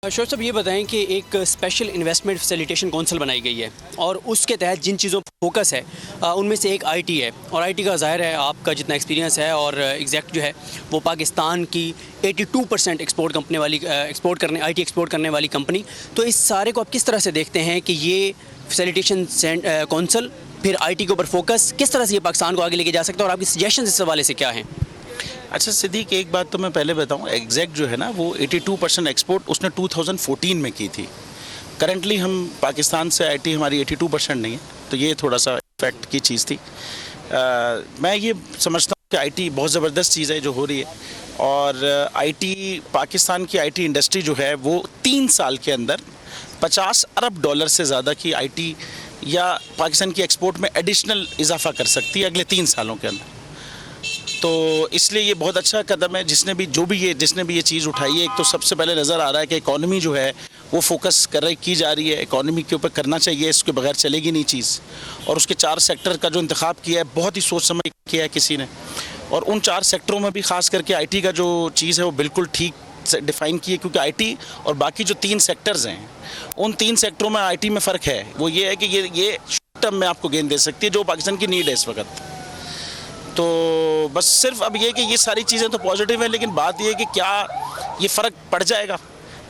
शोएब साहब ये बताएं कि एक स्पेशल इन्वेस्टमेंट फैसिलिटेशन काउंसिल बनाई गई है और उसके तहत जिन चीज़ों पर फोकस है उनमें से एक आईटी है और आईटी का ज़ाहिर है आपका जितना एक्सपीरियंस है और एग्जैक्ट जो है वो पाकिस्तान की 82% आईटी एक्सपोर्ट करने वाली कंपनी। तो इस सारे को आप किस तरह से देखते हैं कि ये फैसिलिटेशन काउंसिल फिर आईटी के ऊपर फोकस किस तरह से ये पाकिस्तान को आगे लेके जा सकता है और आपकी सजेशन इस हवाले से क्या हैं? अच्छा सिद्दीक, एक बात तो मैं पहले बताऊं, एग्जैक्ट जो है ना वो 82% एक्सपोर्ट उसने 2014 में की थी। करंटली हम पाकिस्तान से आईटी हमारी 82% नहीं है, तो ये थोड़ा सा इफेक्ट की चीज़ थी। मैं ये समझता हूँ कि आईटी बहुत ज़बरदस्त चीज़ है जो हो रही है और आईटी पाकिस्तान की आईटी इंडस्ट्री जो है वो 3 साल के अंदर 50 अरब डॉलर से ज़्यादा की आईटी या पाकिस्तान की एक्सपोर्ट में एडिशनल इजाफा कर सकती है अगले 3 सालों के अंदर। तो इसलिए ये बहुत अच्छा कदम है। जिसने भी ये चीज़ उठाई है, एक तो सबसे पहले नज़र आ रहा है कि इकॉनमी जो है वो फोकस की जा रही है, इकॉनमी के ऊपर करना चाहिए, इसके बगैर चलेगी नहीं चीज़। और उसके 4 सेक्टर का जो इंतखाब किया है बहुत ही सोच समझ किया है किसी ने, और उन 4 सेक्टरों में भी ख़ास करके आईटी का जो चीज़ है वो बिल्कुल ठीक से डिफ़ाइन की है, क्योंकि आईटी और बाकी जो 3 सेक्टर्स हैं उन 3 सेक्टरों में आईटी में फ़र्क है। वो ये है कि ये शॉर्ट टर्म में आपको गेन दे सकती है जो पाकिस्तान की नीड है इस वक्त। तो बस सिर्फ अब ये कि ये सारी चीज़ें तो पॉजिटिव हैं, लेकिन बात ये है कि क्या ये फ़र्क पड़ जाएगा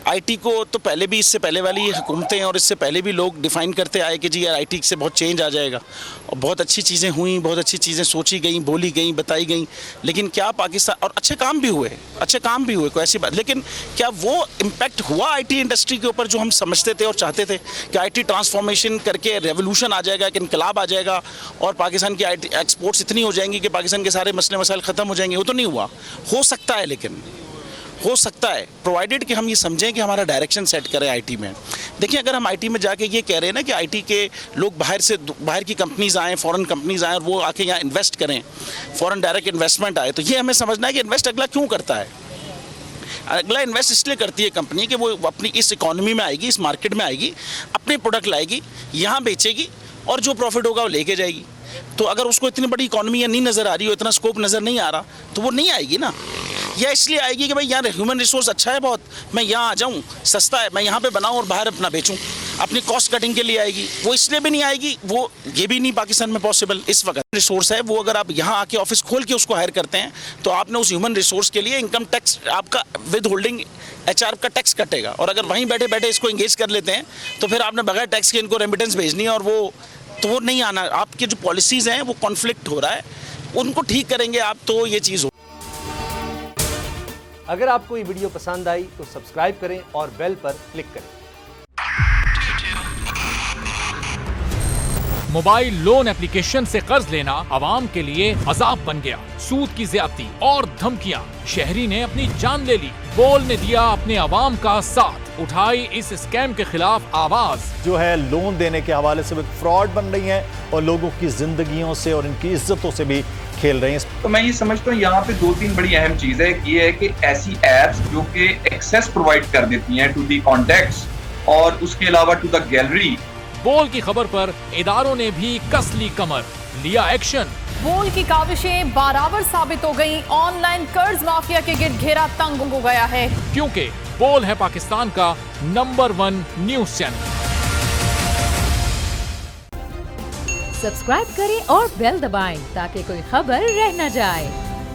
आईटी को। तो पहले भी, इससे पहले वाली हुकूमतें और इससे पहले भी लोग डिफ़ाइन करते आए कि जी यार आईटी से बहुत चेंज आ जाएगा, और बहुत अच्छी चीज़ें हुई, बहुत अच्छी चीज़ें सोची गई, बोली गई, बताई गई। लेकिन क्या पाकिस्तान, और अच्छे काम भी हुए कोई ऐसी बात, लेकिन क्या वो इम्पैक्ट हुआ आईटी इंडस्ट्री के ऊपर जो हम समझते थे और चाहते थे कि आईटी ट्रांसफॉर्मेशन करके रेवोल्यूशन आ जाएगा, एक इनकलाब आ जाएगा और पाकिस्तान की आईटी एक्सपोर्ट्स इतनी हो जाएंगी कि पाकिस्तान के सारे मसले मसाइल ख़त्म हो जाएंगे? वो तो नहीं हुआ। हो सकता है, लेकिन हो सकता है प्रोवाइडेड कि हम ये समझें कि हमारा डायरेक्शन सेट करें आईटी में। देखिए, अगर हम आईटी में जाके ये कह रहे हैं ना कि आईटी के लोग बाहर की कंपनीज आएँ, फॉरेन कंपनीज आएँ और वो आके यहाँ इन्वेस्ट करें, फॉरेन डायरेक्ट इन्वेस्टमेंट आए, तो ये हमें समझना है कि इन्वेस्ट अगला क्यों करता है। अगला इन्वेस्ट इसलिए करती है कंपनी कि वो अपनी इस इकॉनमी में आएगी, इस मार्केट में आएगी, अपने प्रोडक्ट लाएगी, यहाँ बेचेगी और जो प्रॉफिट होगा वो लेके जाएगी। तो अगर उसको इतनी बड़ी इकॉनमी नहीं नज़र आ रही हो, इतना स्कोप नज़र नहीं आ रहा, तो वो नहीं आएगी ना। या इसलिए आएगी कि भाई यार ह्यूमन रिसोर्स अच्छा है बहुत, मैं यहाँ आ जाऊँ, सस्ता है, मैं यहाँ पे बनाऊँ और बाहर अपना बेचूँ, अपनी कॉस्ट कटिंग के लिए आएगी। वो इसलिए भी नहीं आएगी, वो ये भी नहीं पाकिस्तान में पॉसिबल इस वक्त। रिसोर्स है वो, अगर आप यहाँ आके ऑफिस खोल के उसको हायर करते हैं तो आपने उस ह्यूमन रिसोर्स के लिए इनकम टैक्स, आपका विद होल्डिंग HR का टैक्स कटेगा। और अगर वहीं बैठे बैठे इसको इंगेज कर लेते हैं तो फिर आपने बगैर टैक्स के इनको रेमिटेंस भेजनी है, और वो नहीं आना। आपके जो पॉलिसीज़ हैं वो कॉन्फ्लिक्ट हो रहा है, उनको ठीक करेंगे आप तो ये चीज़ हो। अगर आपको ये वीडियो पसंद आई तो सब्सक्राइब करें और बेल पर क्लिक करें। मोबाइल लोन एप्लीकेशन से कर्ज लेना आवाम के लिए अजाब बन गया। सूद की ज्यादती और धमकियां, शहरी ने अपनी जान ले ली। बोल ने दिया अपने आवाम का साथ, उठाई इस स्कैम के खिलाफ आवाज। जो है लोन देने के हवाले से फ्रॉड बन रही हैं और लोगों की जिंदगियों से और इनकी इज्जतों से भी खेल रहे हैं। तो मैं ये समझता हूँ यहाँ पे 2-3 बड़ी अहम चीज है। ये है कि ऐसी एप्स जो कि एक्सेस प्रोवाइड कर देती हैं टू दी कॉन्टैक्ट्स और उसके अलावा टू द गैलरी। बोल की खबर पर इदारों ने भी कस ली कमर, लिया एक्शन। बोल की काविशें बराबर साबित हो गई। ऑनलाइन कर्ज माफिया के गिर्द घेरा तंग हो गया है, क्योंकि बोल है पाकिस्तान का नंबर 1 न्यूज चैनल। सब्सक्राइब करें और बेल दबाएं ताकि कोई खबर रह न जाए।